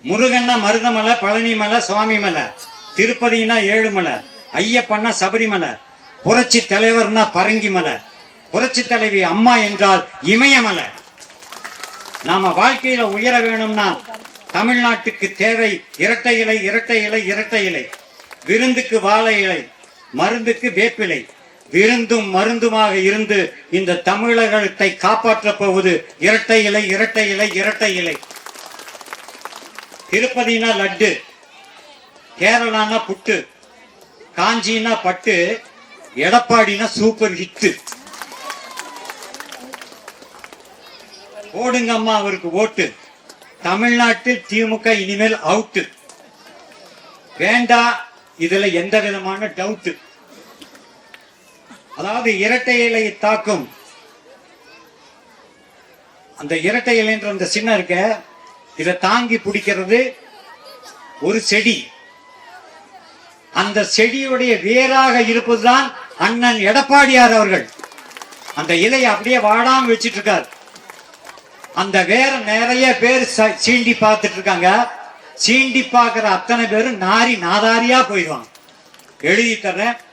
முருகன்னா மருதமலை, பழனி மலை, சுவாமி மலை. திருப்பதினா ஏழுமலை, ஐயப்பன்னா சபரிமலை, புரட்சி தலைவர்னா பரங்கி மலை, புரட்சி தலைவி அம்மா என்றால் இமயமலை. நாம வாழ்க்கையில உயர வேணும்னா தமிழ்நாட்டுக்கு தேவை இரட்டை இலை, இரட்டை இலை, இரட்டை இலை. விருந்துக்கு வாழை இலை, மருந்துக்கு வேப்பிலை. விருந்தும் மருந்துமாக இருந்து இந்த தமிழகத்தை காப்பாற்றப் போவது இரட்டை இலை, இரட்டை இலை, இரட்டை இலை. திருப்பதினா லட்டு, கேரளானா புட்டு, காஞ்சினா பட்டு, எடப்பாடினா சூப்பர் ஹிட். போடுங்க அம்மா அவருக்கு ஓட்டு. தமிழ்நாட்டில் திமுக இனிமேல் அவுட். வேண்டா இதுல எந்த விதமான டவுட். அதாவது இரட்டை இலையை தாக்கும் அந்த இரட்டை இலைன்ற அந்த சின்னம் இருக்க, இதை தாங்கி பிடிக்கிறது ஒரு செடி. அந்த செடியுடைய வேராக இருப்பதுதான் அண்ணன் எடப்பாடியார் அவர்கள். அந்த இலையை அப்படியே வாடாம வச்சிட்டு இருக்காரு. அந்த வேற நிறைய பேர் சீண்டி பார்த்துட்டு இருக்காங்க. சீண்டி பார்க்கிற அத்தனை பேரும் நாரி நாதாரியா போயிடுவாங்க. எழுதி தர்றேன்,